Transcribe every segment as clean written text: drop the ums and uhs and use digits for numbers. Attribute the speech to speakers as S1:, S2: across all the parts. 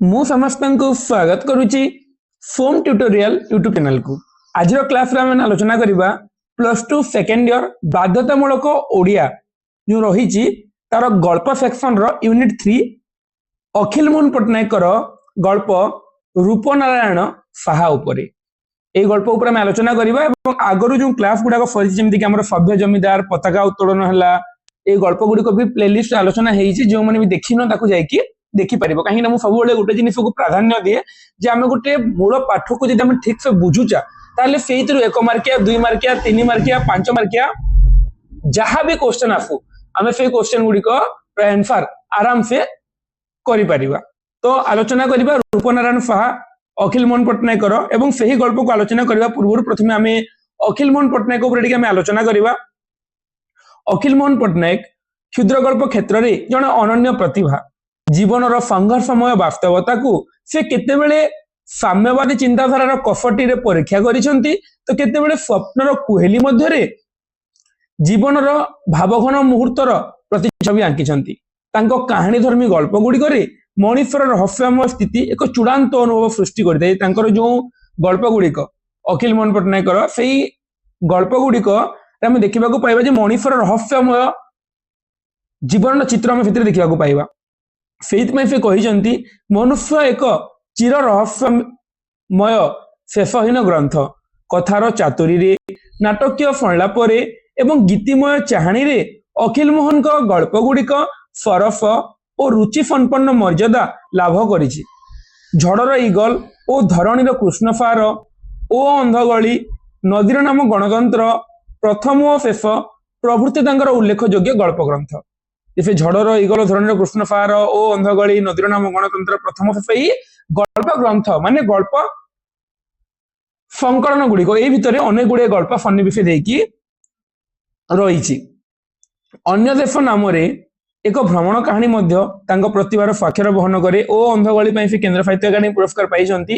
S1: मु समस्त को स्वागत करुच्ची फोम ट्यूटोरियल यूट्यूब चैनल को। आज क्लास रे आम आलोचना करबा प्लस टू सेकेंड इयर बाध्यतामूलक ओडिया जो रही तार गल्प सेक्शन रो यूनिट 3 अखिल मोहन पट्टनायक गल्प रूपनारायण साहा उपरे ए गल्प उपर आम आलोचना करबा एवं आगरु जो क्लास गुडा सरी जेमति कि हमर सभ्य जमीदार पताका उत्तोलन हला ए गल्प गुडी को भी प्लेलिस्ट आलोचना हेइछि जो माने भी देखिनो ताकू जाई कि देखि परिबो। काहे ना मु सब बेले गोटे जिनिस को प्राधान्य दिए जे आमे गोटे मूल पाठ को जदि आमे ठीक से बुझुचा ताले सेइतरु 1 मार्किया 2 मार्किया 3 मार्किया 5 मार्किया जहां भी क्वेश्चन आसु आमे से क्वेश्चन गुडी को आंसर आराम से करि परिबा। तो आलोचना करबा रूपनारायण साहा अखिल मोहन पट्टनायक एवं सही गल्प को आलोचना करबा पूर्व प्रथमे आमे अखिल मोहन पट्टनायक ऊपर टिके आमे आलोचना करबा। अखिल मोहन पट्टनायक क्षुद्र गल्प क्षेत्र रे जने अनन्य प्रतिभा जीवन संघर्षमय वास्तवता को से केतेबेले साम्यवादी चिंताधारा कफटी रे परीक्षा करिसंती तो केतेबेले स्वप्नर कुहेली मध्य रे जीवन भावघन मुहूर्तर प्रतिछवि आंकिसंती। तांको कहानी धर्मी गल्प गुडी करे मनुष्यर रहस्यमय स्थिति एक चूड़ांत अनुभव सृष्टि करदे। तांकर जो गल्प गुडी को अखिल मोहन पट्टनायक सेही गल्प गुडी को आमे देखिबा को पाइबा जे मनुष्यर रहस्यमय जीवन चित्र आमे भितर देखिबा को पाइबा। से कही मनुष्य एक चिर रहस्यमय शेषहीन ग्रंथ कथार चातुरी रे नाटकीय संलाप एवं गीतिमय चाहाणी रे अखिल मोहन को गल्प गुड़िक सरस और रुचि संपन्न मर्यादा लाभ करिछि। झड़र ईगल और धरणीर कृष्णसार ओ अंधगली नदीर नाम गणतंत्र प्रथम और शेष प्रभृति तांकर उल्लेखयोग्य गल्प ग्रंथ। से झड़र ईगल धरणीर कृष्णसार ओ अंधगली नदीर नाम गणतंत्र प्रथम शेष ही गल्प ग्रंथ माने गल्प संकलन गुड़िक ए भितर अनेक गुड़े गल्प सन्निवेश देकी रही। अन्य देश नाम एक भ्रमण कहानी मध्य तांको प्रतिभार स्वाक्षर बहन करे ओ अंधगली पे से केंद्र साहित्य अकादमी पुरस्कार पाइछंती।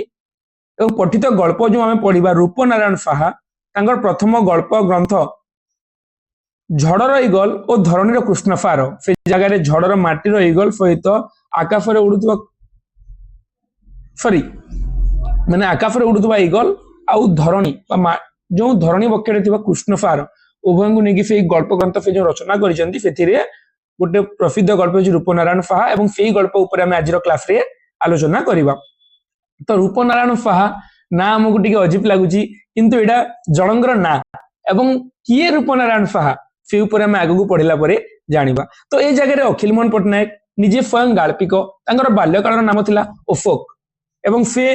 S1: एवं पठित गल्प जो आमे पढ़िबा रूपनारायण साहा तांकर प्रथम गल्प ग्रंथ झड़र ईगल और धरणीर कृष्णसार से जगह झड़र माटीर ईगल सहित आकाश में उड़ुवा सॉरी माने आकाश में उड़ुवा ईगल आउ धरणी जो धरणी बक्षे कृष्णसार उभय को लेकिन से गल्प ग्रंथ से जो रचना कर गोटे प्रसिद्ध गल्प हो रूपनारायण साहा एवं से गल्प उपर आम आज क्लास रे आलोचना करबा। तो रूपनारायण साहा ना आमको टिके अजीब लगुच किंतु एटा जनंगर ना एवं किए रूपनारायण साहा से ऊपर आम आगू पढ़ला जानिबा। तो ए जगह अखिल मोहन पट्टनायक निजे स्वयं गाल्पिक तांकर बाल्यकाल नाम थिला अशोक एवं से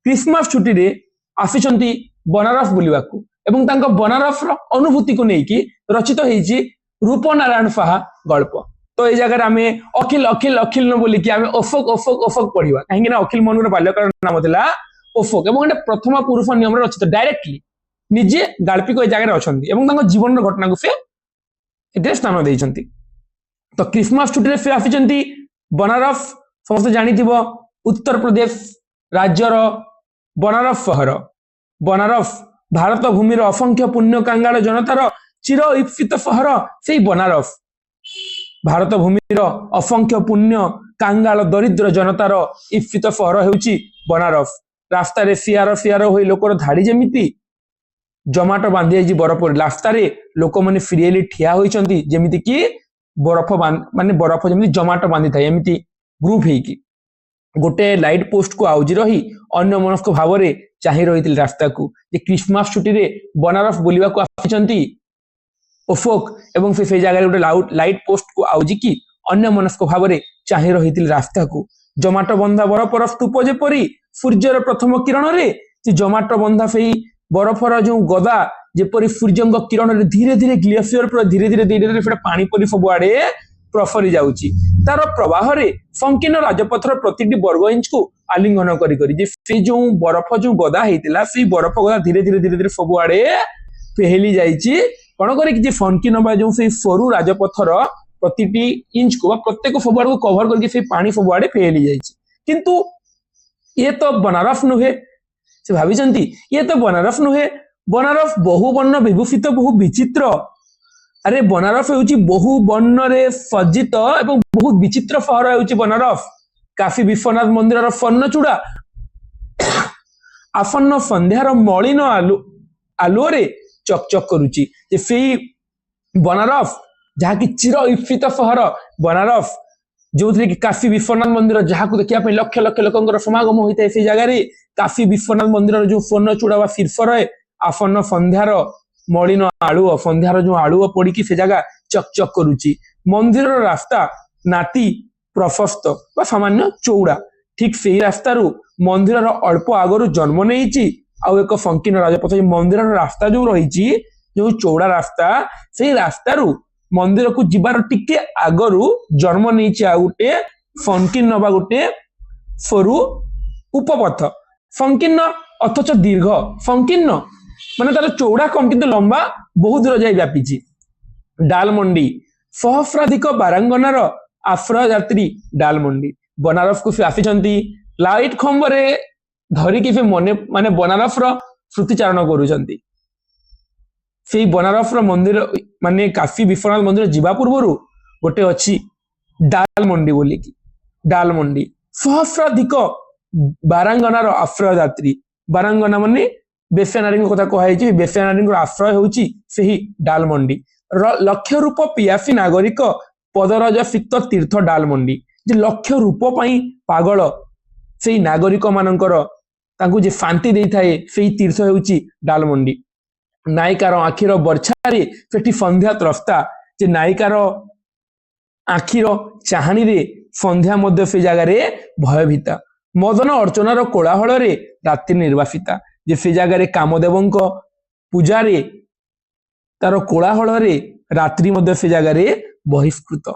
S1: क्रिसमस छुट्टी रे आसिचंती बनारस बुलिबाकू एवं तांको बनारस रो अनुभूति को नेकी रचित हेछि रूपनारायण साहा गल्प। तो ए जगह आमे अखिल अखिल अखिल न बोली कि आमे अशोक अशोक अशोक पढ़िबा काहेकि ना अखिल मोहन रो बाल्यकाल नाम थिला अशोक एवं एटा प्रथम पुरुष नियम रे रचित डायरेक्टली निजे गाल्पिक ए जगह रे अछंती एवं तांको जीवन रो घटना को से एटे स्थान देइछंती। तो क्रिसमस छुट्टी रे से आसिचंती बनारस समस्त जानिथिबो उत्तर प्रदेश राज्यर बनारस शहर बनारस भारत भूमि रो असंख्य पुण्य कांगाल जनतार चिर इप्सित शहर से बनारस भारत भूमि रो असंख्य पुण्य कांगाल दरिद्र जनतार इप्सित शहर हेउची बनारस। रास्ता रे सियार सियार होई लोकर धाड़ी जेमिति जमाटो बांधी जाई बरफ रास्ता रे लोक माने फ्रीली ठिया होइचंती जेमिति कि बरफ माने बरफ जेमिति जमाटो बांधी थाए एमिति ग्रुप हेकी गोटे लाइट पोस्ट को आउजी रही अन्य मनस्क भाव रे चाहि रहितिल रास्ता को जे क्रिसमस छुट्टी रे बनारस बुलिबा को आसिचंती अशोक एवं से जगह गोटे लाइट पोस्ट को आउजी कि अन्य मनस्क भाव रे चाहि रहितिल रास्ता को जमाटो बंधा बरफर स्तूप जेपरी सूर्यर प्रथम किरण रे जे जमाटो बंधा से बरफर जो गदा जेपरी सूर्यंग किरण रे धीरे धीरे ग्लेशियर पर धीरे धीरे धीरे धीरे सेटा पानी परी सब आड़े प्रसरी जाउची तार प्रवाह रे संकीर्ण राजपथर प्रतिटी वर्ग इंच को आलिंगन करी करी जे से जो बरफ जो गदा हेतिला से बरफ गदा धीरे धीरे धीरे धीरे सब आड़े फेली जाईची कोन करी कि जे संकीर्ण बा जो से सरू राजपथर प्रतिटी इंच को प्रत्येक सब आड़ को कवर करके से पानी सब आड़े फेली जाईची। किंतु ये तो बनारस नुहे से भाविचंती ये तो बनारस नुहे बनारस बहु वर्ण विभूषित बहु विचित्र अरे बनारस होउची बहु वर्ण रे सज्जित एवं बहु विचित्र शहर होउची बनारस काफी विश्वनाथ मंदिर फन्न चूड़ा आफन्न संध्यार मलिन आलुओरे चकचक करुची जे फेई बनारस जहाँकि चिर इप्सित सहर बनारस जो कि काफी विश्वनाथ मंदिर जहाँ को देखा लक्ष लक्ष लोक समागम होता है से जगह काफी विश्वनाथ मंदिर जो फन्न चूड़ा शीर्ष रहे आफन्न संध्यार मलिन आलुओ संध्यार जो आलुओ पड़ी से जगह चकचक करुची मंदिर रास्ता नाती प्रशस्त बा सामान्य चौड़ा ठीक से रास्तार मंदिर अल्प आगर जन्म नहीं एक संकीर्ण राजपथ मंदिर रास्ता जो रही जो चौड़ा रास्ता से रास्तार मंदिर को जीवार टिके आगर जन्म नहीं गोटे संकीर्ण बा गोटे सरू उपपथ संकीर्ण अथच दीर्घ संकीर्ण माने तार चौड़ा कम किंतु लंबा बहुत दूर जाए व्यापी डालमंडी सहस्राधिक बारांगनार आश्रय यात्री डालमंडी बनारस को आसी लाइट खंबरे धरिकी मने माने बनारस स्मृतिचारण करुछंती से बनारस मंदिर माने काफी विश्वनाथ मंदिर जीवा पूर्वर गोटे अच्छी डालमंडी बोली कि डालमंडी सहस्राधिक बारांगनार आश्रय यात्री बारांगना माने बेश्या नारी कथा कहुई बेश्या नारी आश्रय होउची सेही डालमंडी लक्ष्य रूप पियासी नागरिक पदरज सिक्त तीर्थ डालमंडी जे लक्ष्य रूप पाई पागल से नागरिक मानकर तांकु जे शांति देई थाए सेही तीर्थ होउची डालमंडी नायिकार आखिर बर्छारे सेठी संध्या त्रस्ता जे नायिकार आखिर चाहानी रे संध्या मध्य से जगह रे भयभीता मदन अर्चनार कोलाहल रे रात्रि निर्वासिता जे से जगह कामदेवंक पूजारे तार कोलाहल रे रात्रि मध्य से जगह रे बहिष्कृत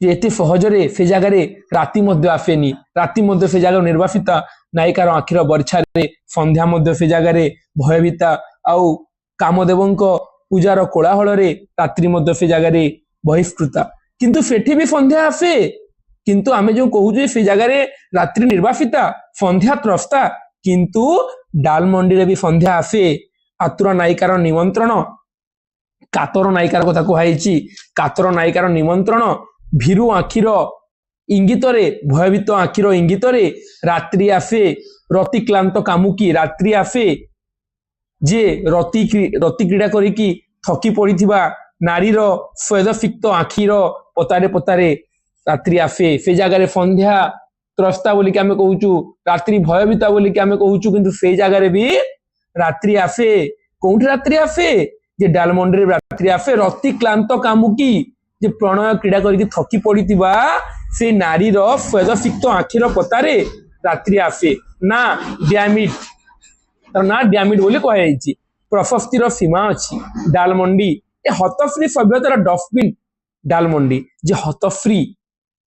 S1: जे एते सहजरे से जगह रे राति मध्य आसेनी राति मध्य से जगह निर्वासिता नायिकार आखिर बर्छारे संध्या मध्य से जगह रे भयभीता आउ कामदेवंक पूजार कोलाहल रे रात्रि मध्य से जगह रे बहिष्कृता किंतु सेठी भी संध्या आसे किंतु आमे जो कहूजे से जगह रे रात्रि निर्वासिता संध्या त्रस्ता किंतु डालमंडी रे भी संध्या आसे आतुर नायिकार निमंत्रण कातर नायिकार कथा कहुई कातर नायिकार निमंत्रण भीरु आखिर इंगित रे भयभीत आखिर इंगित रे रात्रि आसे रति क्लांत कामुकी रात्रि आसे जे रति क्रीड़ा करिकी थकी पड़िथिबा नारीर स्वेदसिक्त आखिर पतारे पतारे रात्रि आसे से जगह रे संध्या त्रस्ता बोली कि आमे कहूचु रात्रि भयभीता बोली कि आमे कहूचु किंतु से जगह रे भी रात्रि आसे कोउठी रात्रि आसे जे डालमंडी रे रात्रि आसे रति क्लांत कामुकी जे प्रणय क्रीड़ा करिकी थकी पड़िथिबा से नारीर स्वेदसिक्त आखिर पतारे रात्रि आसे ना डैमिट ना डैमिट बोली कहुई प्रशस्तिर सीमा अच्छी डालमंडी ए हतफ्री सभ्यतार डस्टबिन डालमंडी जे हतफ्री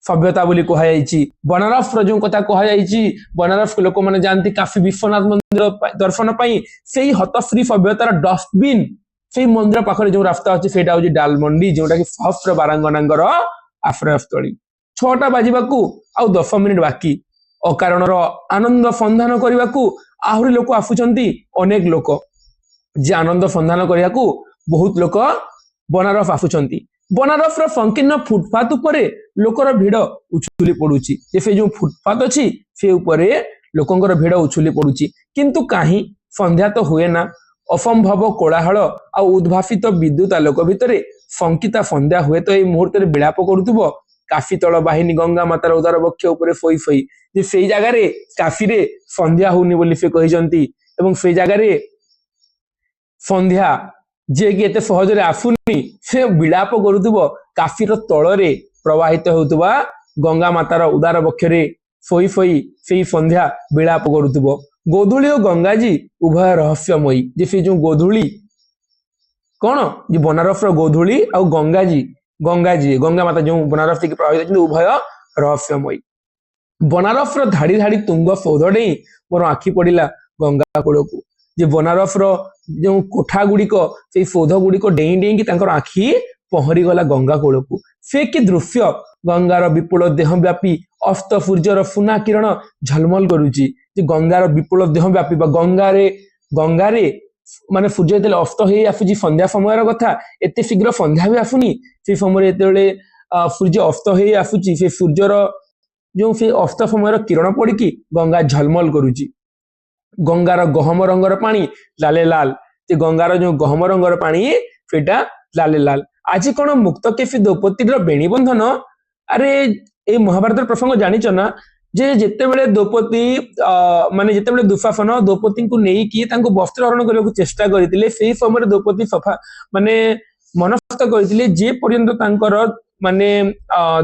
S1: सभ्यता बोली कहुई बनारस जो कथा कहुई बनारस के लोक मैंने जानती काफी विश्वनाथ मंदिर दर्शन पाई से हतफ्री सभ्यतार डस्टबिन से मंदिर पाखरे जो रास्ता अच्छी से डालमंडी जोटा कि सहस्र बारांगनांगर आश्रयस्थली 6टा बाजिबाकू आउ 10 मिनिट बाकी अकारणर आनंद संधान करने को आहरी लोक आसुचंती अनेक लोक जे आनंद संधान करने को बहुत लोक बनारस आसुचंती बनारस संकीर्ण फुटपाथ उपरे लोकर भिड़ उछुली पड़ुची से जो फुटपाथ अच्छी से उपरे लोकंकर भिड़ उछुली पड़ुची किंतु कहीं संध्या तो हुए ना असंभव कोलाहल आ उद्भासित विद्युत आलोक भितरे संकिता संध्या हुए तो यही मुहूर्त विलाप करुथुबो काफी तल बाहिनी गंगा मातार उदार बक्ष उपरे फोई फोई जे सेई जगह रे काफी रे संध्या होनी बोली से कहिसंती एवं सेई जगह रे संध्या जे कि एते सहज रे आसुनी से विलाप करुथुबो काफीर तळ रे प्रवाहित होउतबा गंगा मातार उदार बक्ष रे फोई फोई सेई संध्या विलाप करुथुबो गोधूली और गंगाजी उभय रहस्यमयी जे से जो गोधूली कौन जे बनारस गोधूली और गंगाजी गंगा माता जो बनारस की प्रभावित उभय रहस्यमयी बनारस धाड़ी धाड़ी तुंग सौध डेई मोर आखि पड़ा गंगा कूल को जे बनारस जो कोठा गुड़िक से सौध गुड़िक डेई डेई आखि पहरी गला गंगा कूल को से कि दृश्य गंगार विपुल देहव्यापी अस्त सूर्यर सुना किरण झलमल करुची जे गंगार विपुल देहव्यापी गंगारे माने सूर्य जेते अस्त हो आसुची संध्या समय कथा एते शीघ्र संध्या भी आसुनी से समय सूर्य अस्त हो आसुची से सूर्यर जो से अस्त समय किरण पड़ी गंगा झलमल करुची गंगार गहम रंगर पानी लाले लाल ते गंगार जो गहम रंगर पानी सेटा लाले लाल आज कौन मुक्त केफी द्रौपदी बेणी बंधन अरे ए महाभारत प्रसंग जानिच ना जे जेतेबेले द्रौपदी माने जेतेबेले दुशासन द्रौपदी को नेकी तांको वस्त्र हरण करने चेष्टा करथिले सेही समय द्रौपदी सफा माने मनस्थ करथिले जे पर्यंत तांकर माने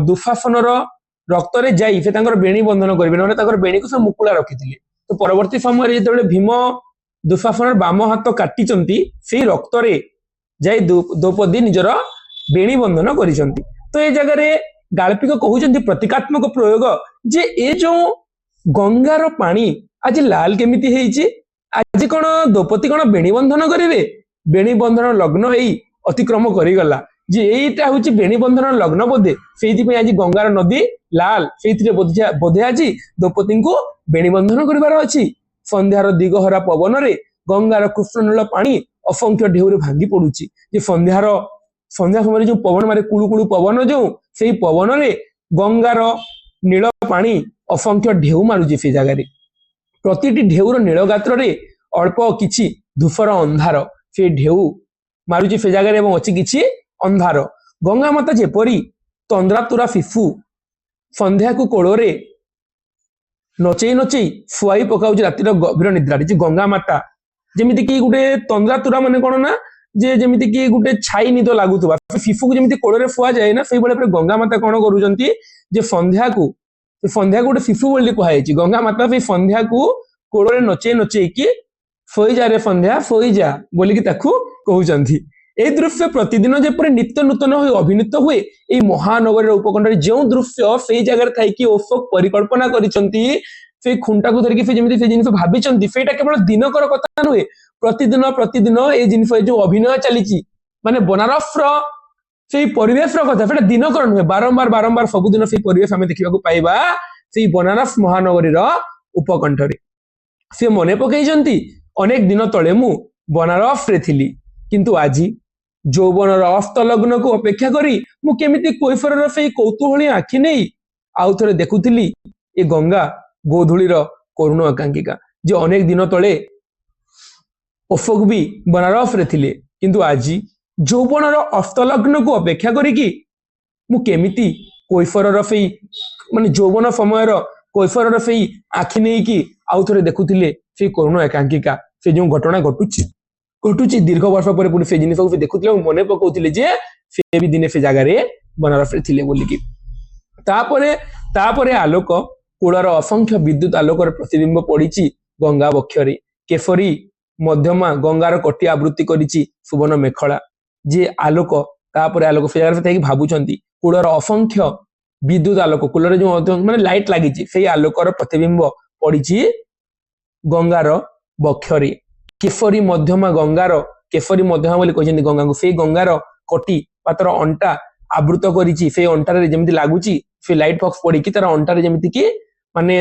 S1: दुशासनर रक्त रे जाई से तांकर बेणी बंधन करिवे नले तांकर बेणी को से मुकुला रखिथिले तो परवर्ती समय जेतेबेले भीम दुशासन बाम हाथ काटिचंती सेही रक्त रे जाई द्रौपदी निजर बेणी बंधन करिसंती तो ए जगह रे गाल्पिक कहउचंती प्रतीकात्मक प्रयोग जे ए जो गंगार पानी आज लाल केमिति हेइची आज कोन द्रौपदी कोन बेणी बंधन करिवे बेणी बंधन लग्न हेई अतिक्रम करिगला जे एटा होची बेणी बंधन लग्न बोधे सेइति पे आज गंगार नदी लाल सेइति बोधे आज द्रौपदी को बेणी बंधन करिवार अछि संध्यार दिगहरा पवन रे गंगार कृष्णनील पानी असंख्य ढेउरे भांगी पडुची जे संध्या समय जो पवन मारे कुळु कुळु पवन जो सेई पवन रे गंगार नील पानी असंख्य ढेउ मारुची से जगह रे प्रतिटी ढेउर नील गात्र रे अल्प किछि धूसर अंधार से ढेउ मारुची से जगह रे एवं अछि किछि अंधार गंगा माता जेपरी तंद्रा तुरा शिशु संध्या को कोଳରେ नचेई नचेई फुआई पकाउची रातिर गभीर निद्रा जे गंगा माता जेमिति कि गुटे तंद्रा तुरा माने कोन ना जे जेमिति कि गुटे छाई निद लागुतबा शिशु को जेमिति कोଳରେ फुआ जाए ना सेही बेले गंगा माता कोन करूचंती जे संध्या को गोटे शिशु बोली कहायछि गंगा माता से संध्या को कोଳରେ नचेई नचेई कि सोई जा रे संध्या सोई जा बोली कि ताकू कहउचंती ए दृश्य प्रतिदिन जेपरि नित्य नूतन हो अभिनीत हुए ए महानगर उपखंड जो दृश्य से जगह थाई कि अशोक परिकल्पना करिसंती से खुंटा को धरिकी से जेमिति से जिनिस भाबिचंती सेटा केवल दिनकर कथा नुहे प्रतिदिन ए जिनिस जो अभिनय चलीची माने बनारस रो से परिवेश रो कथा सेटा दिनकर नुहे बारंबार सबुदिन से परिवेश हमें देखिबा को पाइबा से बनारस महानगरी रो उपकंठ रे से मने पकेइचंती अनेक दिन तळे मु बनारस रे थिली किंतु आजी যৌবনর অস্ত লগ্নକୁ ଅପେକ୍ଷା କରି ମୁଁ କେମିତି কৈଫରର ସେଇ କୌତୂହଳୀ ଆଖି ନେଇ ଆଉ ଥରେ ଦେଖୁଥିଲି ଏ ଗଙ୍ଗା ଗୋଧୂଳିର କରୁଣ ଆକାଙ୍କିକା ଯେ ଅନେକ ଦିନ ତଳେ ଅଶୋକ ବି ବନାରସରେ ଥିଲେ କିନ୍ତୁ ଆଜି ଯୌବନର ଅସ୍ତ ଲଗ୍ନକୁ ଅପେକ୍ଷା କରିକି ମୁଁ କେମିତି কৈଫରର ସେଇ ମାନେ ଯୌବନ ସମୟର কৈଫରର ସେଇ ଆଖି ନେଇକି ଆଉ ଥରେ ଦେଖୁଥିଲେ ସେଇ କରୁଣ ଆକାଙ୍କିକା ସେ ଯେଉଁ ଘଟଣା घटुची दीर्घ वर्ष पर पुणी से जिनिस को देखुथिले मन पकाउथिले जे से भी दिने से जगह रे बनारस रे थिले बोली कि तापरे आलोक कूलर असंख्य विद्युत आलोकर प्रतिबिंब पड़ीची गंगा बक्षरे केसरी मध्यमा गंगार कटी आवृत्ति करिची सुवर्ण मेखला जे आलोक तापरे आलोक से जगह से भाबुचंती कूलर असंख्य विद्युत आलोक कूलर जो माने लाइट लागिची से आलोकर प्रतिबिंब पड़ीची गंगार बक्षरे केसरी मध्यमा गंगार केसरी मध्यमा बोली कहते गंगा को से गंगार कटी पातर अंटा आवृत करिची से अंटार जेमिति लागुची से लाइट बॉक्स पड़ी कि तार अंटार जेमिति कि माने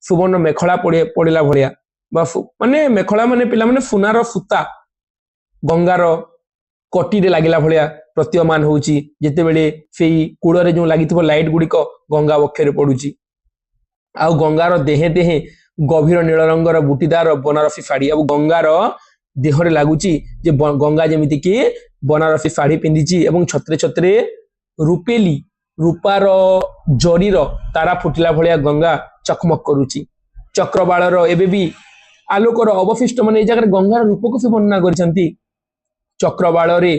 S1: सुवर्ण मेखला पड़ेला भलिया बा माने मेखला माने पिला माने सुनार सूता गंगार कटी रे लागिला भलिया प्रतीयमान होउची जेते बेले सेई कूड़ रे जो लागिथिबो लाइट गुडिक गंगा बक्षरे पडुची आ गंगार देहे देहे गभीर नील रंगर बुटीदार बनारसी शाढ़ी अब गंगार देहरे लगुची जे गंगा जेमिति कि बनारसी शाढ़ी पिंधिची एवं छत्रे छत्रे रूपेली रूपार जरीर तारा फुटिला भलिया गंगा चकमक करुची चक्रबाळर एबे भी आलोकर अवशिष्ट माने ए जगह गंगार रूप को से वर्णना करिसंती चक्रबाळ रे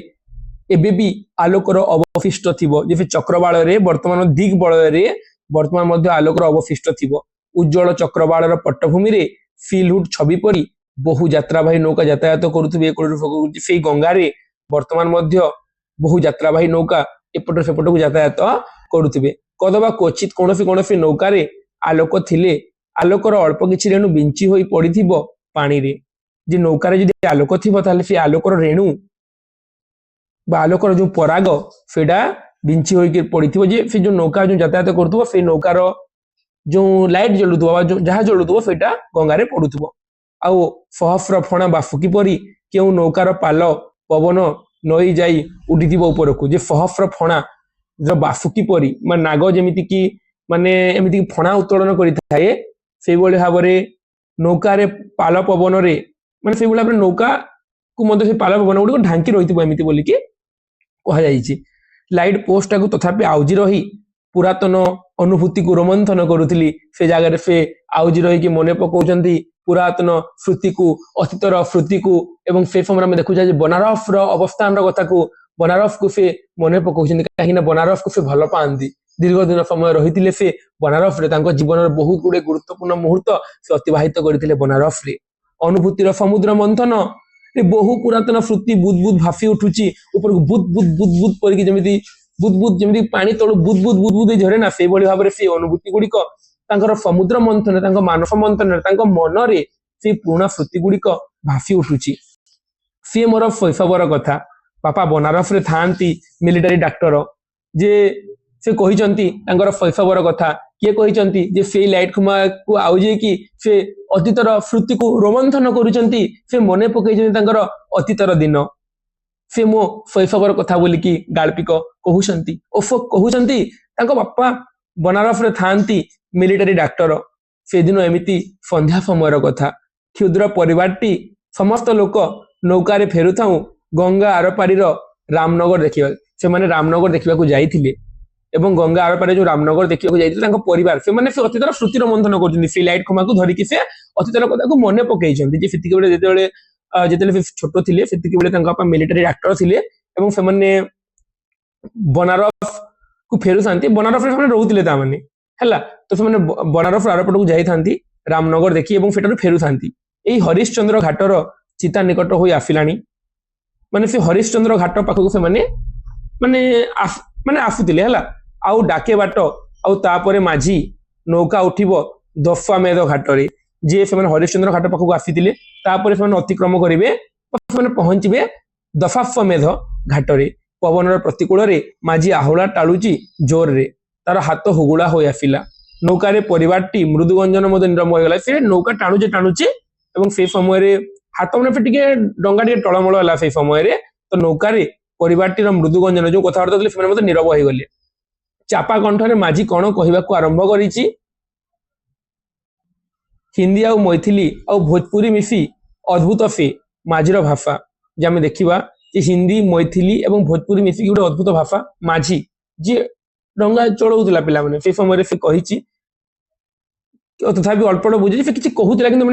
S1: एबे भी आलोकर अवशिष्ट थिबो जे चक्रबाळ रे वर्तमान दिग बळ रे वर्तमान मध्य आलोकर अवशिष्ट थिबो उज्जवल चक्रबाळर पट्टभूमि रे फीलहुड छवि परी बहु यात्रावाही नौका यातायात करुथिबे से गंगा रे वर्तमान मध्य बहु यात्रावाही नौका एपट सेपट को यातायात करुथिबे कदबा क्वचित कोनोसी नौका रे आलोक थिले आलोकर अल्प किछि रेणु बिंची होई पड़िथिबो पानी रे जे नौका रे जदि आलोक थिबो ताले से आलोकर रेणु बा आलोकर जो पराग सेडा बिंची होई पड़िथिबो जे से जो नौका जो यातायात करथबो से नौकार जो लाइट जलुथबो जो जहा जलुथबो सेटा गंगा रे पडुथबो आउ सहस्र फणा बाफुकी परी केउ नौकार पाल पवन नई जाई उडिथिबो ऊपर को जे सहस्र फणा जो बाफुकी परी मा नाग जेमिति कि ମାନେ ଏମିତି ଫଣା ଉତ୍ତୋଳନ କରିଥାଏ ସେଇଭଳି ଭାବରେ ନୌକାରେ ପାଲ ପବନରେ ମାନେ ସେଇଭଳି ଭାବରେ ନୌକାକୁ ମଧ୍ୟ ସେ ପାଲ ପବନ ଗୁଡ଼ିକ ଢାଙ୍କି ରହିଥିବ ଏମିତି ବୋଲିକି କୁହାଯାଇଛି। ଲାଇଟ୍ ପୋଷ୍ଟଟାକୁ ତଥାପି ଆଉଜି ରହି ପୁରାତନ ଅନୁଭୂତିକୁ ରୋମନ୍ଥନ କରୁଥିଲି। ସେ ଜାଗାରେ ସେ ଆଉଜି ରହିକି ମନେ ପକାଉଛନ୍ତି ପୁରାତନ ସ୍ମୃତିକୁ, ଅତୀତର ସ୍ମୃତିକୁ, ଏବଂ ସେ ସମୟରେ ଆମେ ଦେଖୁଛେ ଯେ ବନାରସର ଅବସ୍ଥାନର କଥାକୁ, ବନାରସକୁ ସେ ମନେ ପକାଉଛନ୍ତି କାହିଁକି ନା ବନାରସକୁ ସେ ଭଲ ପାଆନ୍ତି। ଦୀର୍ଘ ଦିନ ସମୟ ରହିଥିଲେ ସେ ବନାରସରେ, ତାଙ୍କ ଜୀବନର ବହୁତ ଗୁଡେ ଗୁରୁତ୍ୱପୂର୍ଣ୍ଣ ମୁହୂର୍ତ୍ତ ସେ ଅତିବାହିତ କରିଥିଲେ ବନାରସରେ। ଅନୁଭୂତିର ସମୁଦ୍ର ମନ୍ଥନ ବହୁ ପୁରାତନ ସ୍ମୃତି ବୁଦ ବୁଦ ଭାସି ଉଠୁଛି ଉପରକୁ, ବୁଦ ବୁଦ ବୁଦ ବୁଦ କରିକି ଯେମିତି ବୁଦ ବୁଦ ଯେମିତି ପାଣି ତଳୁ ବୁଦ ବୁଦ ବୁଦ ବୁଦ ଝରେ ନା, ସେଇଭଳି ଭାବରେ ସେ ଅନୁଭୂତି ଗୁଡିକ ତାଙ୍କର ସମୁଦ୍ର ମନ୍ଥନରେ, ତାଙ୍କ ମାନସ ମନ୍ଥନରେ, ତାଙ୍କ ମନରେ ସେ ପୁରୁଣା ସ୍ମୃତି ଗୁଡିକ ଭାସି ଉଠୁଛି। ସିଏ ମୋର ଶୈଶବର କଥା। ବାପା ବନାରସରେ ଥାଆନ୍ତି ମିଲିଟାରୀ ଡାକ୍ତର, ଯେ ସେ କହିଛନ୍ତି ତାଙ୍କର ଶୈଶବର କଥା। କିଏ କହିଛନ୍ତି? ଯେ ସେଇ ଲାଇଟ୍ ଖୁମାକୁ ଆଉଜେଇକି ସେ ଅତୀତର ସ୍ମୃତିକୁ ରୋମନ୍ଥନ କରୁଛନ୍ତି, ସେ ମନେ ପକାଇଛନ୍ତି ତାଙ୍କର ଅତୀତର ଦିନ। ସେ ମୋ ଶୈଶବର କଥା ବୋଲିକି ଗାଳ୍ପିକ କହୁଛନ୍ତି। ଅଶୋକ କହୁଛନ୍ତି ତାଙ୍କ ବାପା ବନାରସରେ ଥାଆନ୍ତି ମିଲିଟାରୀ ଡାକ୍ତର। ସେଦିନ ଏମିତି ସନ୍ଧ୍ୟା ସମୟର କଥା। କ୍ଷୁଦ୍ର ପରିବାରଟି ସମସ୍ତ ଲୋକ ନୌକାରେ ଫେରୁଥାଉ ଗଙ୍ଗା ଆରପାରିର ରାମନଗର ଦେଖିବା। ସେମାନେ ରାମନଗର ଦେଖିବାକୁ ଯାଇଥିଲେ ଏବଂ ଗଙ୍ଗା ଆରପାରିରେ ଯୋଉ ରାମନଗର ଦେଖିବାକୁ ଯାଇଥିଲେ ତାଙ୍କ ପରିବାର, ସେମାନେ ସେ ଅତୀତର ସ୍ମୃତିର ମନ୍ଥନ କରୁଛନ୍ତି। ସେଇ ଲାଇଟ୍ ଖମାକୁ ଧରିକି ସେ ଅତୀତର କଥାକୁ ମନେ ପକାଇଛନ୍ତି ଯେ ସେତିକି ବେଳେ ଯେତେବେଳେ ସେ ଛୋଟ ଥିଲେ ସେତିକି ବେଳେ ତାଙ୍କ ବାପା ମିଲିଟାରୀ ଡାକ୍ତର ଥିଲେ ଏବଂ ସେମାନେ ବନାରସ କୁ ଫେରୁଥାନ୍ତି। ବନାରସରେ ସେମାନେ ରହୁଥିଲେ ତାମାନେ ହେଲା, ତ ସେମାନେ ବନାରସ ଆରପଟକୁ ଯାଇଥାନ୍ତି ରାମନଗର ଦେଖି ଏବଂ ସେଠାରୁ ଫେରୁଥାନ୍ତି। ଏଇ ହରିଶ୍ଚନ୍ଦ୍ର ଘାଟର ଚିତା ନିକଟ ହୋଇ ଆସିଲାଣି। ମାନେ ସେ ହରିଶ୍ଚନ୍ଦ୍ର ଘାଟ ପାଖକୁ ସେମାନେ ମାନେ ଆସୁଥିଲେ ହେଲା। ଆଉ ଡାକେ ବାଟ, ଆଉ ତାପରେ ମାଝି ନୌକା ଉଠିବ ଦଶାମେଧ ଘାଟରେ। ଯିଏ ସେମାନେ ହରିଶ୍ଚନ୍ଦ୍ର ଘାଟ ପାଖକୁ ଆସିଥିଲେ, ତାପରେ ସେମାନେ ଅତିକ୍ରମ କରିବେ, ସେମାନେ ପହଞ୍ଚିବେ ଦଶାଶ୍ୱମେଧ ଘାଟରେ। ପବନର ପ୍ରତିକୂଳରେ ମାଝି ଆହୁଳା ଟାଳୁଛି ଜୋରରେ, ତାର ହାତ ହୁଗୁଳା ହୋଇ ଆସିଲା। ନୌକାରେ ପରିବାରଟି ମୃଦୁ ଗଞ୍ଜନ ମଧ୍ୟ ନିରମ୍ବ ହୋଇଗଲା। ସେ ନୌକା ଟାଣୁଛି ଏବଂ ସେଇ ସମୟରେ ହାତ ମାନେ ଟିକେ ଡଙ୍ଗା ଟିକେ ଟଳମଳ ହେଲା। ସେଇ ସମୟରେ ତ ନୌକାରେ ପରିବାରଟିର ମୃଦୁ ଗଞ୍ଜନ, ଯୋଉ କଥାବାର୍ତ୍ତା ଥିଲେ ସେମାନେ ମଧ୍ୟ ନିରବ ହୋଇଗଲେ। ଚାପା କଣ୍ଠରେ ମାଝି କଣ କହିବାକୁ ଆରମ୍ଭ କରିଛି। ହିନ୍ଦୀ ଆଉ ମୈଥିଲି ଆଉ ଭୋଜପୁରୀ ମିଶି ଅଦ୍ଭୁତ ସେ ମାଝିର ଭାଷା, ଯେ ଆମେ ଦେଖିବା ଯେ ହିନ୍ଦୀ, ମୈଥିଲି ଏବଂ ଭୋଜପୁରୀ ମିଶିକି ଗୋଟେ ଅଦ୍ଭୁତ ଭାଷା। ମାଝି ଯିଏ ଡଙ୍ଗା ଚଳଉଥିଲା ପିଲାମାନେ ସେଇ ସମୟରେ ସେ କହିଛି, ତଥାପି ଅଳ୍ପ ବୁଝିଛି, ସେ କିଛି କହୁଥିଲା କିନ୍ତୁ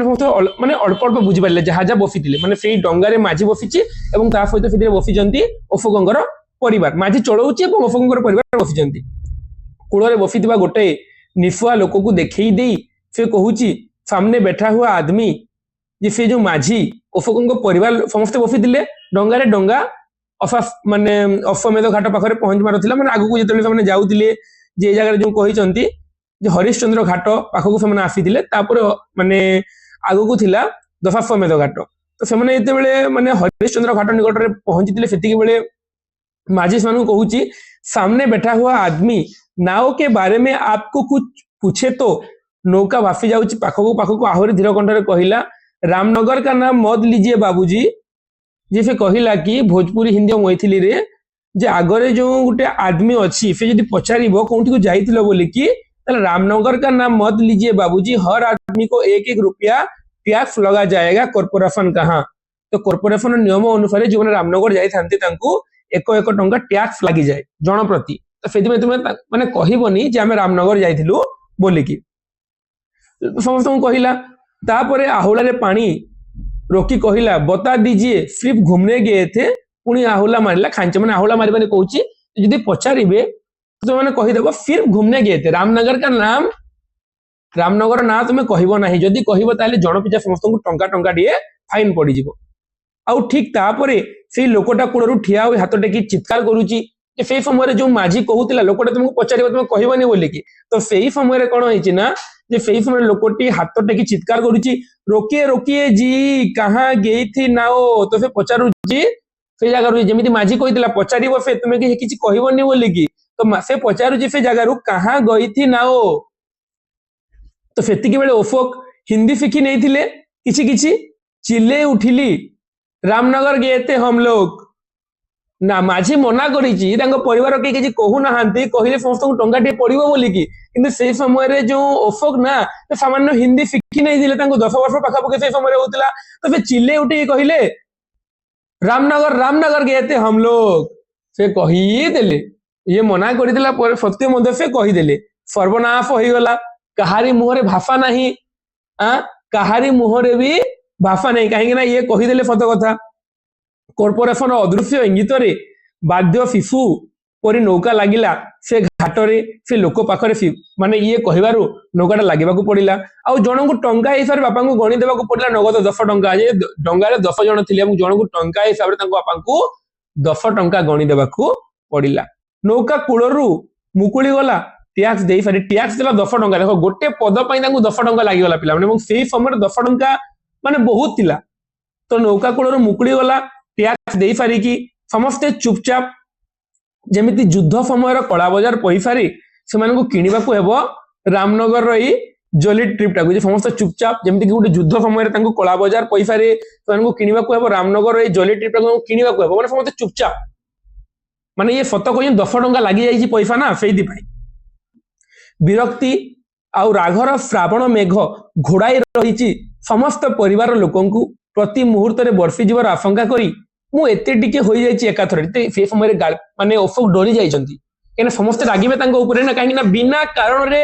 S1: ମାନେ ଅଳ୍ପ ଅଳ୍ପ ବୁଝିପାରିଲେ ଯାହା ଯାହା ବସିଥିଲେ। ମାନେ ସେଇ ଡଙ୍ଗାରେ ମାଝି ବସିଛି ଏବଂ ତା ସହିତ ସେଥିରେ ବସିଛନ୍ତି ଅଶୋକଙ୍କର ପରିବାର। ମାଝି ଚଳଉଛି ଏବଂ ଅଶୋକଙ୍କର ପରିବାର ବସିଛନ୍ତି। କୂଳରେ ବସିଥିବା ଗୋଟେ ନିଶୁଆ ଲୋକକୁ ଦେଖେଇ ଦେଇ ସେ କହୁଛି, ସାମନେ ବେଠା ହୁଆ ଆଦମୀ, ଯେ ସେ ଯୋଉ ମାଝି ଅଶୋକଙ୍କ ପରିବାର ସମସ୍ତେ ବସିଥିଲେ ଡଙ୍ଗାରେ। ଡଙ୍ଗା ମାନେ ଅଶ୍ୱମେଧ ଘାଟ ପାଖରେ ପହଞ୍ଚିବାର ଥିଲା, ମାନେ ଆଗକୁ ଯେତେବେଳେ ସେମାନେ ଯାଉଥିଲେ, ଯେ ଏ ଜାଗାରେ ଯୋଉ କହିଛନ୍ତି ଯେ ହରିଶ୍ଚନ୍ଦ୍ର ଘାଟ ପାଖକୁ ସେମାନେ ଆସିଥିଲେ, ତାପରେ ମାନେ ଆଗକୁ ଥିଲା ଦଶାଶ୍ୱମେଧ ଘାଟ। ତ ସେମାନେ ଯେତେବେଳେ ମାନେ ହରିଶ୍ଚନ୍ଦ୍ର ଘାଟ ନିକଟରେ ପହଞ୍ଚିଥିଲେ ସେତିକି ବେଳେ ମାଝି ସେମାନଙ୍କୁ କହୁଛି, सामने बैठा हुआ आदमी नाव के बारे में आपको कुछ पूछे तो। नौका भासी जाउची पाखकू पाखकू आहुरी धीर कंठरे कहिला, रामनगर का नाम मत लीजिए बाबूजी। जे से कहिला कि भोजपुरी हिंदी और मैथिली रे जे आगरे जो गोटे आदमी अच्छी से जदि पचारिबो कोउठी को जाइतिलो बोली कि ताले रामनगर का नाम मत लीजिए बाबूजी, हर आदमी को 1-1 रुपया टैक्स लगा जाएगा, कॉर्पोरेशन कहां। तो कॉर्पोरेशन नियम अनुसार जो रामनगर जाई थांती तांको 1-1 टंका टैक्स लागि जाए जन प्रति। तो सेति में तुमे माने कहिबोनी जे हम रामनगर जाइथिलु बोली कि। समस्त कहिला। तापरे आहुला रे पानी रोकी कहिला, बता दीजिए सिर्फ घूमने गए थे। पुणी आहुला मारिला खांचे, माने आहुला मारिबाने कहूची यदि पचारिबे तो माने कहि देबो सिर्फ घूमने गए थे। रामनगर का नाम, रामनगर ना तुमे कहिबो नाही। जदि कहिबो ताले जन पिछा समस्त को टंका टंका दिए फाइन पड़ी जिवो। आउ ठीक तापरे से लोकटा कूड़रू ठिया होई हाथ टेकी चित्कार करूची जे से समय जो माझी कहूतिला लोकटा तुमको पचारिबो तुम कहिबोनी बोली कि। तो सेही समय कौन होइची ना जे सेही समय लोकटी हाथ टेकी चित्कार करूची, रोकिए रोकिए जी कहां गई थी नाओ। तो से पचारुची से जगह जेमिति माझी कहितला पचारिबो से तुमे कि किछि कहिबोनी बोली कि। तो से पचारुची से जगह रु कहां गई थी नाओ। तो सेतिकी बेले अशोक हिंदी शिखी नैथिले किछि किछि। चिल्ले उठिली, रामनगर गए थे हम लोग। ନା ମାଝି ମନା କରିଛି, ତାଙ୍କ ପରିବାର କେହି କିଛି କହୁନାହାନ୍ତି, କହିଲେ ସମସ୍ତଙ୍କୁ ଟଙ୍କା ଟିକେ ପଡିବ ବୋଲିକି। କିନ୍ତୁ ସେଇ ସମୟରେ ଯୋଉ ଅଶୋକ ନା ସାମାନ୍ୟ ହିନ୍ଦୀ ଶିଖି ନେଇଥିଲେ, ତାଙ୍କୁ 10 ବର୍ଷ ପାଖାପାଖି ସେଇ ସମୟରେ ହଉଥିଲା। ତ ସେ ଚିଲେଇ ଉଠିକି କହିଲେ ରାମନଗର ରାମନଗର ଗଏ थे हम लोग। ସେ କହିଦେଲେ, ଇଏ ମନା କରିଦେଲା ପରେ ସତ୍ୟ ମଧ୍ୟ ସେ କହିଦେଲେ। ସର୍ବନାଶ ହେଇଗଲା, କାହାରି ମୁହଁରେ ଭାଷା ନାହିଁ। କାହାରି ମୁହଁରେ ବି ଭାଷା ନାହିଁ, କାହିଁକି ନା ଇଏ କହିଦେଲେ ସତ କଥା। କର୍ପୋରେସନ ଅଦୃଶ୍ୟ ଇଙ୍ଗିତରେ ବାଧ୍ୟ ଶିଶୁ ପରି ନୌକା ଲାଗିଲା ସେ ଘାଟରେ। ସେ ଲୋକ ପାଖରେ ମାନେ ଇଏ କହିବାରୁ ନୌକାଟା ଲାଗିବାକୁ ପଡିଲା। ଆଉ ଜଣଙ୍କୁ ଟଙ୍କା ହିସାବରେ ବାପାଙ୍କୁ ଗଣି ଦେବାକୁ ପଡିଲା, ନଗଦ 10 ଟଙ୍କା। ଯେ ଡଙ୍ଗାରେ 10 ଜଣ ଥିଲେ ଏବଂ ଜଣଙ୍କୁ ଟଙ୍କା ହିସାବରେ ତାଙ୍କ ବାପାଙ୍କୁ 10 ଟଙ୍କା ଗଣି ଦେବାକୁ ପଡିଲା। ନୌକା କୂଳରୁ ମୁକୁଳି ଗଲା, ଟ୍ୟାକ୍ସ ଦେଇ ସାରି ଟ୍ୟାକ୍ସ ଦେଲା 10 ଟଙ୍କା। ଦେଖ ଗୋଟେ ପଦ ପାଇଁ ତାଙ୍କୁ 10 ଟଙ୍କା ଲାଗିଗଲା ପିଲାମାନେ, ଏବଂ ସେଇ ସମୟରେ 10 ଟଙ୍କା ମାନେ ବହୁତ ଥିଲା। ତ ନୌକା କୂଳରୁ ମୁକୁଳି ଗଲା, ଟ୍ୟାକ୍ସ ଦେଇ ସାରିକି ସମସ୍ତେ ଚୁପଚାପ, ଯେମିତି ଯୁଦ୍ଧ ସମୟର କଳା ବଜାର ପଇସାରେ ସେମାନଙ୍କୁ କିଣିବାକୁ ହେବ ରାମନଗରର ଏଇ ଜଲି ଟ୍ରିପ ଟାକୁ। ଯେ ସମସ୍ତେ ଚୁପଚାପ, ଯେମିତି କି ଗୋଟେ ଯୁଦ୍ଧ ସମୟରେ ତାଙ୍କୁ କଳା ବଜାର ପଇସାରେ ସେମାନଙ୍କୁ କିଣିବାକୁ ହେବ, ରାମନଗର ଏଇ ଜଲି ଟ୍ରିପ ଟାକୁ କିଣିବାକୁ ହେବ, ମାନେ ସମସ୍ତେ ଚୁପଚାପ। ମାନେ ଇଏ ସତ କହୁଛନ୍ତି 10 ଟଙ୍କା ଲାଗି ଯାଇଛି ପଇସା ନା, ସେଇଥିପାଇଁ। ବିରକ୍ତି ଆଉ ରାଗର ଶ୍ରାବଣ ମେଘ ଘୋଡାଇ ରହିଛି ସମସ୍ତ ପରିବାର ଲୋକଙ୍କୁ। ପ୍ରତି ମୁହୂର୍ତ୍ତରେ ବର୍ଷି ଯିବାର ଆଶଙ୍କା କରି ମୁଁ ଏତେ ଟିକେ ହୋଇଯାଇଛି ଏକାଥରେ। ସେ ସମୟରେ ମାନେ ଅଶୋକ ଡରି ଯାଇଛନ୍ତି, କାହିଁକିନା ସମସ୍ତେ ରାଗିବେ ତାଙ୍କ ଉପରେ ନା, କାହିଁକି ନା ବିନା କାରଣରେ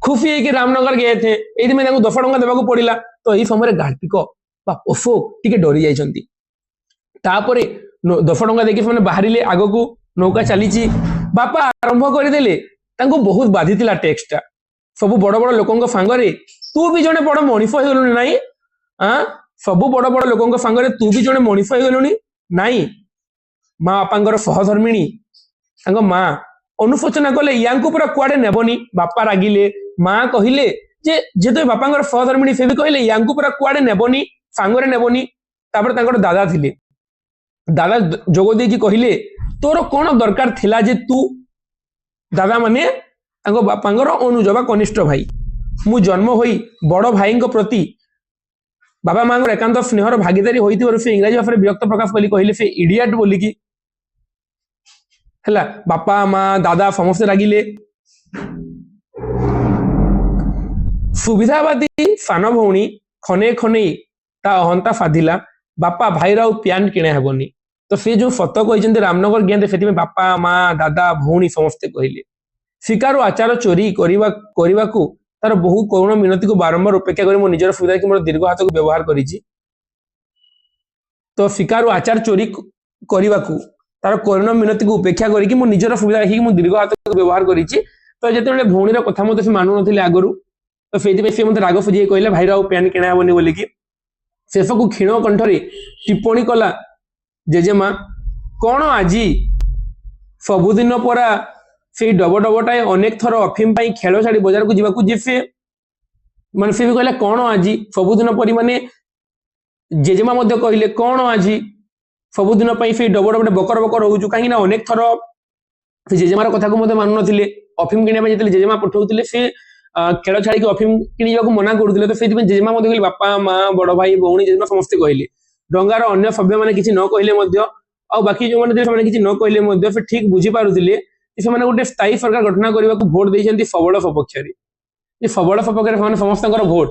S1: ଖୁସି ହେଇକି ରାମନଗର ଗେଥେ, ଏଇଥିପାଇଁ ତାଙ୍କୁ 10 ଟଙ୍କା ଦେବାକୁ ପଡିଲା। ତ ଏଇ ସମୟରେ ଗାଳ୍ପିକ ବା ଅଶୋକ ଟିକେ ଡରି ଯାଇଛନ୍ତି। ତାପରେ 10 ଟଙ୍କା ଦେଇକି ସେମାନେ ବାହାରିଲେ ଆଗକୁ। ନୌକା ଚାଲିଛି, ବାପା ଆରମ୍ଭ କରିଦେଲେ। ତାଙ୍କୁ ବହୁତ ବାଧିଥିଲା ଟେକ୍ସଟା। ସବୁ ବଡ ବଡ ଲୋକଙ୍କ ସାଙ୍ଗରେ ତୁ ବି ଜଣେ ବଡ ମଣିଷ ହେଇଗଲୁଣି ନାଇଁ? ସବୁ ବଡ ବଡ ଲୋକଙ୍କ ସାଙ୍ଗରେ ତୁ ବି ଜଣେ ମଣିଷ ହେଇଗଲୁଣି ନାଇଁ? ମା ବାପାଙ୍କର ସହଧର୍ମିଣୀ ତାଙ୍କ ମା ଅନୁଶୋଚନା କଲେ, ୟାଙ୍କୁ ପୁରା କୁଆଡେ ନେବନି। ବାପା ରାଗିଲେ, ମା କହିଲେ ଯେ ଯେହେତୁ ବାପାଙ୍କର ସହଧର୍ମିଣୀ, ସେ ବି କହିଲେ ୟାଙ୍କୁ ପୁରା କୁଆଡେ ନେବନି, ସାଙ୍ଗରେ ନେବନି। ତାପରେ ତାଙ୍କର ଦାଦା ଥିଲେ, ଦାଦା ଯୋଗ ଦେଇକି କହିଲେ ତୋର କଣ ଦରକାର ଥିଲା ଯେ ତୁ, ଦାଦା ମାନେ ତାଙ୍କ ବାପାଙ୍କର ଅନୁଜ ବା କନିଷ୍ଠ ଭାଇ। ମୁଁ ଜନ୍ମ ହୋଇ ବଡ ଭାଇଙ୍କ ପ୍ରତି ବାବା ମାଙ୍କର ଏକାନ୍ତ ସ୍ନେହର ଭାଗିଦାରୀ ହୋଇଥିବାରୁ ସେ ଇଂରାଜୀ ଭାଷାରେ ବିରକ୍ତ ପ୍ରକାଶ କଲି, କହିଲେ ସେ ଇଡିଆଟ ବୋଲିକି। ହେଲା, ବାପା ମା ଦାଦା ସମସ୍ତେ ରାଗିଲେ। ସୁବିଧାବାଦୀ ସାନ ଭଉଣୀ ଖନେ ଖନେଇ ତା ଅହନ୍ତା ସାଧିଲା, ବାପା ଭାଇର ଆଉ ପ୍ୟାଣ୍ଟ କିଣା ହେବନି। ତ ସେ ଯୋଉ ସତ କହିଛନ୍ତି ରାମନଗର ଗେନ୍ଦେ, ସେଥିପାଇଁ ବାପା ମା ଦାଦା ଭଉଣୀ ସମସ୍ତେ କହିଲେ। ଶିକାରୁ ଆଚାର ଚୋରି କରିବାକୁ ତାର ବହୁ କରୁଣ ମିନତିକୁ ବାରମ୍ବାର ଉପେକ୍ଷା କରି ମୋ ନିଜର ସୁବିଧା କି ମୋର ଦୀର୍ଘ ହାତକୁ ବ୍ୟବହାର କରିଛି। ତ ଶିକାରୁ ଆଚାର ଚୋରି କରିବାକୁ ତାର କରୁଣ ମିନତିକୁ ଉପେକ୍ଷା କରିକି ମୋ ନିଜର ସୁବିଧା ଦେଖିକି ମୁଁ ଦୀର୍ଘ ହାତକୁ ବ୍ୟବହାର କରିଛି। ତ ଯେତେବେଳେ ଭଉଣୀର କଥା ମଧ୍ୟ ସେ ମାନୁନଥିଲେ ଆଗରୁ, ତ ସେଇଥିପାଇଁ ସେ ମୋତେ ରାଗ ସୁଝେଇ କହିଲେ ଭାଇର ଆଉ ପ୍ୟାଣ୍ଟ କିଣା ହେବନି ବୋଲିକି। ଶେଷକୁ କ୍ଷୀଣ କଣ୍ଠରେ ଟିପ୍ପଣୀ କଲା ଜେଜେମା, କଣ ଆଜି ସବୁଦିନ ପରା ସେଇ ଡବଟାଏ ଅନେକ ଥର ଅଫିମ ପାଇଁ ଖେଳ ଛାଡି ବଜାରକୁ ଯିବାକୁ ଯିବେ। ମାନେ ସେ ବି କହିଲା କଣ ଆଜି ସବୁଦିନ ପରି, ମାନେ ଜେଜେମା ମଧ୍ୟ କହିଲେ କଣ ଆଜି ସବୁଦିନ ପାଇଁ ସେଇ ଡବଟେ ବକର ବକର ହଉଛୁ, କାହିଁକି ନା ଅନେକ ଥର ସେ ଜେଜେମାର କଥାକୁ ମଧ୍ୟ ମାନୁନଥିଲେ। ଅଫିମ କିଣିବା ପାଇଁ ଯେତେବେଳେ ଜେଜେମା ପଠଉଥିଲେ, ସେ ଖେଳ ଛାଡିକି ଅଫିମ କିଣିବାକୁ ମନା କରୁଥିଲେ। ତ ସେଇଥିପାଇଁ ଜେଜେମା ମଧ୍ୟ କହିଲେ, ବାପା ମା ବଡ ଭାଇ ଭଉଣୀ ଜେଜେମା ସମସ୍ତେ କହିଲେ। ଡଙ୍ଗାର ଅନ୍ୟ ସଭ୍ୟମାନେ କିଛି ନ କହିଲେ ମଧ୍ୟ, ଆଉ ବାକି ଯୋଉମାନେ ଥିଲେ ସେମାନେ କିଛି ନ କହିଲେ ମଧ୍ୟ, ସେ ଠିକ ବୁଝିପାରୁଥିଲେ ଯେ ସେମାନେ ଗୋଟେ ସ୍ଥାୟୀ ସରକାର ଗଠନ କରିବାକୁ ଭୋଟ ଦେଇଛନ୍ତି ସବଳ ସପକ୍ଷରେ। ଯେ ସବଳ ସପକ୍ଷରେ ସେମାନେ ସମସ୍ତଙ୍କର ଭୋଟ,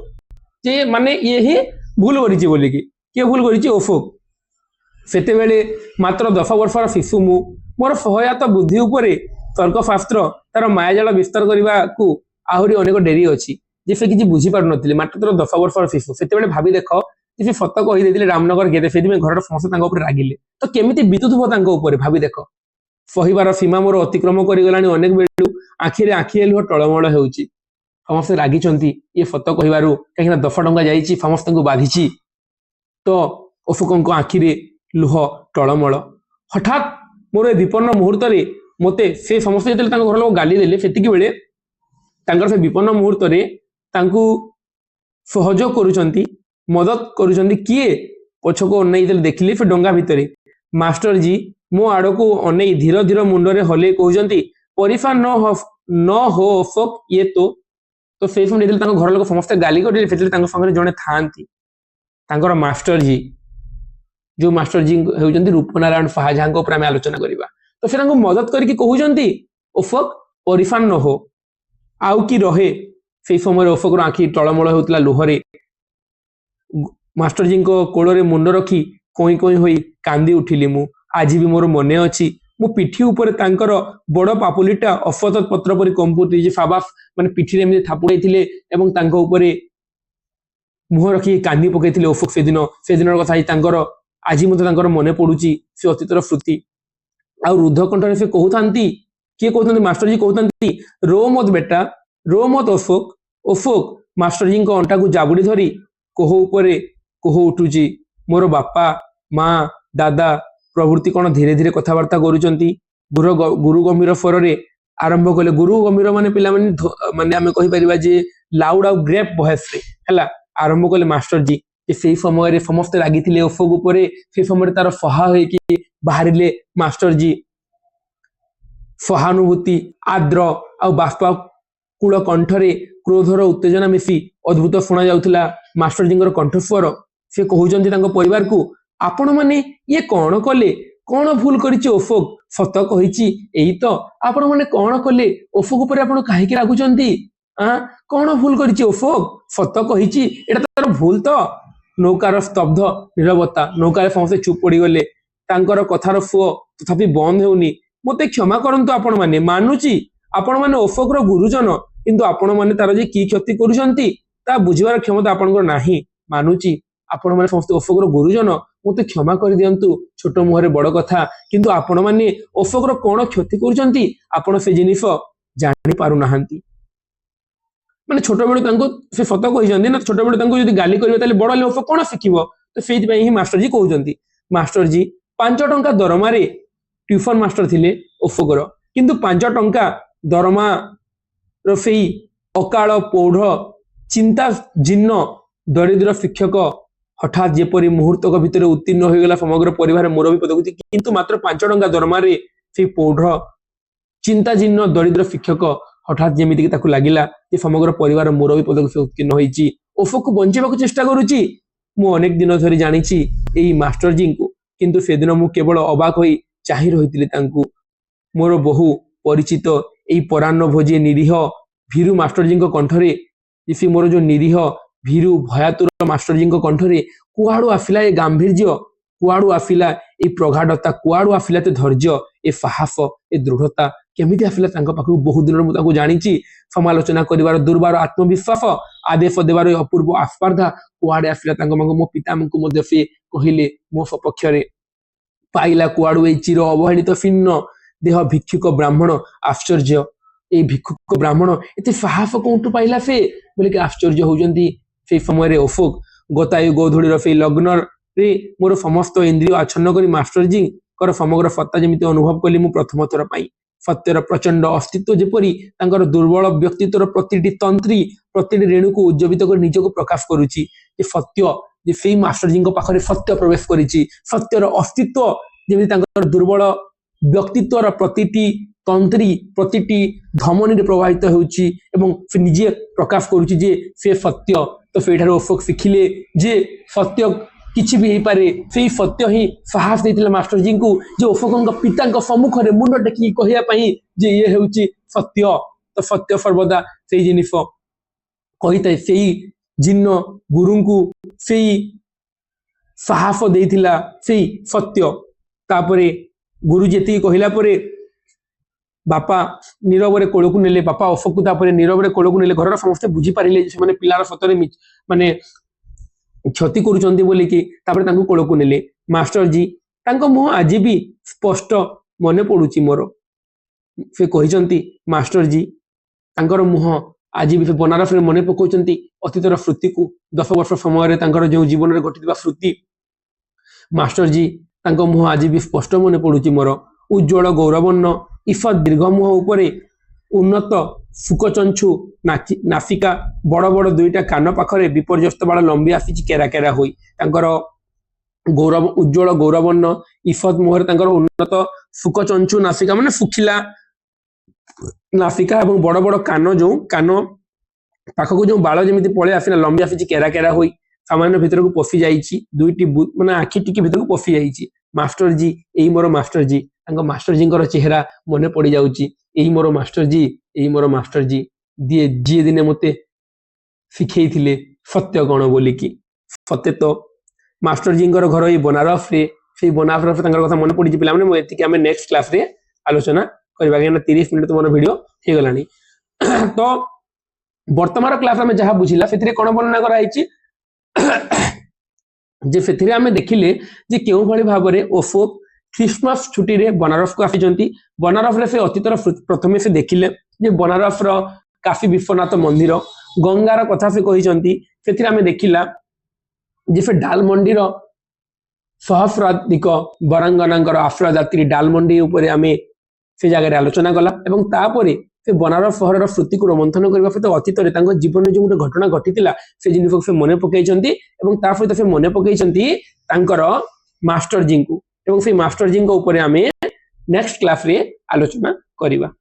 S1: ଯେ ମାନେ ଇଏ ହିଁ ଭୁଲ କରିଛି ବୋଲିକି। କିଏ ଭୁଲ କରିଛି? ଅଶୋକ। ସେତେବେଳେ ମାତ୍ର 10 ବର୍ଷର ଶିଶୁ ମୁଁ। ମୋର ସହାୟତା ବୁଦ୍ଧି ଉପରେ ତର୍କଶାସ୍ତ୍ର ତାର ମାୟାଜାଳ ବିସ୍ତାର କରିବାକୁ ଆହୁରି ଅନେକ ଡେରି ଅଛି। ଯେ ସେ କିଛି ବୁଝିପାରୁନଥିଲେ, ମାତ୍ର 10 ବର୍ଷର ଶିଶୁ। ସେତେବେଳେ ଭାବି ଦେଖ, ସେ ସତ କହିଦେଇଥିଲେ ରାମନଗର ଗେଦେ, ସେଥିପାଇଁ ଘରର ସମସ୍ତେ ତାଙ୍କ ଉପରେ ରାଗିଲେ। ତ କେମିତି ବିତୁଥିବ ତାଙ୍କ ଉପରେ ଭାବି ଦେଖ। ସହିବାର ସୀମା ମୋର ଅତିକ୍ରମ କରିଗଲାଣି ଅନେକ ବେଳୁ, ଆଖିରେ ଆଖିଏ ଲୁହ ଟଳମଳ ହେଉଛି। ସମସ୍ତେ ରାଗିଛନ୍ତି ଇଏ ସତ କହିବାରୁ, କାହିଁକିନା 10 ଟଙ୍କା ଯାଇଛି, ସମସ୍ତଙ୍କୁ ବାଧିଛି। ତ ଅଶୋକଙ୍କ ଆଖିରେ ଲୁହ ଟଳମଳ। ହଠାତ୍ ମୋର ଏ ବିପନ୍ନ ମୁହୂର୍ତ୍ତରେ ମତେ ସେ ସମସ୍ତେ ଯେତେବେଳେ ତାଙ୍କ ଘର ଲୋକ ଗାଲି ଦେଲେ, ସେତିକି ବେଳେ ତାଙ୍କର ସେ ବିପନ୍ନ ମୁହୂର୍ତ୍ତରେ ତାଙ୍କୁ ସହଯୋଗ କରୁଛନ୍ତି, ମଦତ କରୁଛନ୍ତି କିଏ? ପଛକୁ ଅନେଇ ଦେଖିଲି ସେ ଡଙ୍ଗା ଭିତରେ ମାଷ୍ଟର ଜି ମୋ ଆଡକୁ ଅନେଇ ଧୀର ଧୀର ମୁଣ୍ଡରେ ହଲେଇ କହୁଛନ୍ତି, ପରିଫା ନ ହୋ ଅଶୋକ ଇଏ ତ ସେଇ ସମୟ ଯେତେବେଳେ ତାଙ୍କ ଘର ଲୋକ ସମସ୍ତେ ଗାଲି କରିଲେ, ସେତେବେଳେ ତାଙ୍କ ସାଙ୍ଗରେ ଜଣେ ଥାଆନ୍ତି, ତାଙ୍କର ମାଷ୍ଟର ଜି। जो मास्टर जी होउचंती रूपनारायण शाहजहां को आम आलोचना करवा तो फिर मदद करके कहउचंती अशोक परिफान न हो आउ कि रहे से समय अशोक आखि टलमल होता लुहरे मास्टर जी कोल मुंड रखी कोई कोई होई कांदी उठिली मु आज भी मोर मने अच्छी मो पिठी ऊपर तांकर बड़ पापुलीटा अफत पत्र परि कंपुटी जे फाबाफ माने पिठी एमती थापुड़ाइथिले एवं तांको ऊपर मुह रखी कांदी पकईथिले अशोक से दिन कथा तांकर आज मत तांकर मने पड़ुची से अतीतर स्मृति आ रुद्ध कंठरे से कहउथांती किए कहउथांती मास्टर जी कहउथांती रो मत बेटा रो मत अशोक अशोक मास्टर जी अंटा को जाबुड़ी धरी कोह ऊपर कोह उठुची मोर बापा माँ दादा प्रभृति कौन धीरे धीरे कथबार्ता करुचंती गुरु गंभीर स्वरे आरंभ कले गुरु गंभीर माने पिला माने आमे कहि परिबा जे लाउड आउ ग्रेप वॉइस रे हला आरंभ कले मास्टर जी से समय रे समस्त लागिथिले अशोक ऊपर से समय तार सहा होई कि बाहरिले मास्टर जी सहानुभूति आद्र आ बाष्पाकुल कंठरे क्रोधर उत्तेजना मिसी अद्भुत शुणा जाउथिला मास्टर जी कंठस्वर से कहउचंती तांको परिवार को आपण माने ये कौन कले कौन भूल करिछि अशोक सत कहिछि एई तो आपण माने कौन कले अशोक ऊपर आपण काहे कि रागुचंती कौन भूल करिछि अशोक सत कहिछि एटा तार भूल तो नौकार स्तब्ध नीरवता नौकार समस्ते चुप पड़ी गले तांकर कथार फुओ तथापि बंद हेउनी मते क्षमा करंतु आपण माने मानुची आपण माने अशोक रो गुरुजन किंतु आपण माने तार जे की क्षति करूचंती ता बुझिबार क्षमता आपनकर नाही मानुची आपण माने समस्त अशोक रो गुरुजन मते क्षमा कर दियंतु छोट मुहरे बड़ कथा किंतु आपण माने अशोक रो कोन क्षति करूचंती आपण से जिनिस जानि पारु नाहंती माने छोट बेलु तांको से सत कहिसंती ना छोट बेलु तांको यदि गाली करबे ताले बड़ ले अशोक कोन सिखिबो तो सेहि पई ही मास्टर जी कहउचंती मास्टर जी 5 टंका दरमा रे ट्यूशन मास्टर थिले अशोक रो किंतु 5 टंका दरमा रो सेही अकाल पौढ़ चिंता जीर्ण दरिद्र शिक्षक हठात जेपरी मुहूर्तक भितर उत्तीर्ण हो गला समग्र परिवार मुरबी पदक किंतु मात्र 5 टंका दरमारे से पौढ़ चिंता जीर्ण दरिद्र शिक्षक हठात जेमिति ताकू लागिला जे समग्र परिवार मुरबी पदक से उत्तीर्ण होईची अशोक को बंचेबाक चेष्टा करूची मु अनेक दिन धरि जानिची एई मास्टर जी को किंतु से दिन मु केवल अबाक होई चाहि रहितिले तांकू मोर बहु परिचित एई परान्न भोजी निरीह भीरू मास्टर जी कंठरे इसी मोर जो निरीह भीरू भयातुर मास्टर जी कंठरे कुआड़ू आसिला ए गांभीर्य कुआड़ू आसिला ए प्रगाढ़ता कुआड़ू आसिला ते धैर्य ए साहस ए दृढ़ता केमिति आसिला तांको पाखु बहुत दिन मु ताकू जानिची समालोचना करिवार दुर्बार आत्मविश्वास आदेश देवार अपूर्व आस्पर्धा कुआड़े आसिला तांको मो पिता मको मध्ये से कहिले मो सपक्ष रे पाइला कुआड़ू ए चिर अवहेलित फिन्न देह भिक्षुक ब्राह्मण आश्चर्य ए भिक्षुक ब्राह्मण एते साहस कोठु पाइला से बोले कि आश्चर्य होजंती से समय अशोक गतायु गोधूली से लग्न रे मोर समस्त इंद्रिय आच्छन्न करी मास्टर जी कर समग्र सत्ता जमिति अनुभव कली मु प्रथम थर पाई सत्यर प्रचंड अस्तित्व जेपरी तांकर दुर्बल व्यक्तित्वर प्रतिटी तंत्री प्रतिटी रेणु को उज्जीवित कर निज को प्रकाश करूची जे सत्य जे सेई मास्टर जी पाखरे सत्य प्रवेश करिची सत्यर अस्तित्व जेमि तांकर दुर्बल व्यक्तित्वर प्रतिटी तंत्री प्रतिटी धमनी प्रभावित होउची एवं से निजे प्रकाश करूची जे से सत्य तो सेठार अशोक शिखिले जे सत्य किछि भी हे पारे से सत्य ही साहस देथिले मास्टर जी को जे अशोकଙ୍କ पिताଙ୍କ सम्मुखरे मुंड टेकी कहिया पई जे ये हेउची सत्य तो सत्य सर्वदा सेही जिनिस कहितै सेही जिन्न गुरुଙ୍କୁ सेही साहस देथिला सेही सत्य तापरे गुरु जेती कहिला परे बापा नीरव कोल को नेले बापा अशोक को तापरे नीरव कोल को नेले घर समस्त बुझी पारिले जे माने पिलार सतरे माने क्षति करूचंती बोली कि तापरे तांको कोल को नेले मास्टर जी तांको मुह आज भी स्पष्ट मने पडुची मोर से कहिचंती मास्टर जी तांकर मुह आज भी बनारस रे मने पकोचंती अतीतर स्मृति को 10 वर्ष समय रे तांकर जो जीवन रे घटितबा स्मृति मास्टर जी तांको मुह आज भी स्पष्ट मने पडुची मोर उज्जवल गौरवर्ण ईफत दीर्घ मुह उपरे उन्नत सुकचंचु नासिका बड़ बड़ दुईटा कान पाखरे विपर्यस्त बाल लंबी आसी केरा केरा होई तांकर गौरव उज्जवल गौरवर्ण ईफत मुहर तांकर उन्नत सुकचंचु नासिका माने सुखिला नासिका एवं बड़ बड़ कान जो कान पाखको जो बाल जेमिति पळे आसिना लंबी आसी केरा केरा होई सामान्य भितर को पफि जाइछि दुईटी माने आखि टिके भितर को पफि जाइछि मास्टर जी एई मोर मास्टर जी तांको मास्टर जी कर चेहरा मने पड़ी जाउछि एई मोर मास्टर जी दिए जी दिने मते शिखेइथिले सत्य कोन बोली कि सत्य तो मास्टर जी घर ये बनारस रे से बनारस कथा मन पड़ी पे एति आम नेक्स्ट क्लास रे आलोचना करबा 30 मिनिट मोर वीडियो हे गलानी तो वर्तमान क्लास में जहाँ बुझिला से कौन वर्णना कराई जे से आम देखिले जे केउ भली भाव में ओफो क्रिसमस छुट्टी रे बनारस को आसी बनारस रे से अतीतर प्रथमे से देखिले जे बनारस रो काफी विश्वनाथ मंदिर गंगार कथा से कही आम देखिला जे से डालमंडी रो सहस्राधिक बरांगनांकर आश्रय जात्री डालमंडी उपरे आमे से जगह आलोचना कला एवं तापरे से बनारस सहर स्मृति को रोमंथन करने सहित अतीत जीवन में जो गोटे घटना घटी से जिन से मन पकई सहित से मन पकई मास्टर जी को एवं से मास्टर जी ऊपर आमे नेक्स्ट क्लास रे आलोचना करवा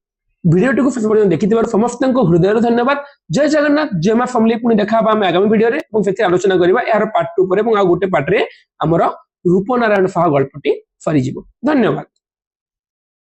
S1: वीडियो को शेष पर्यंत देखि समस्त हृदय धन्यवाद जय जगन्नाथ जय मां फैमिली पुणी देखा आगामी वीडियो रे आलोचना करवा यार पार्ट 2 पर गोटे पार्ट रे हमर रूपनारायण साहा गल्पटी सरी धन्यवाद।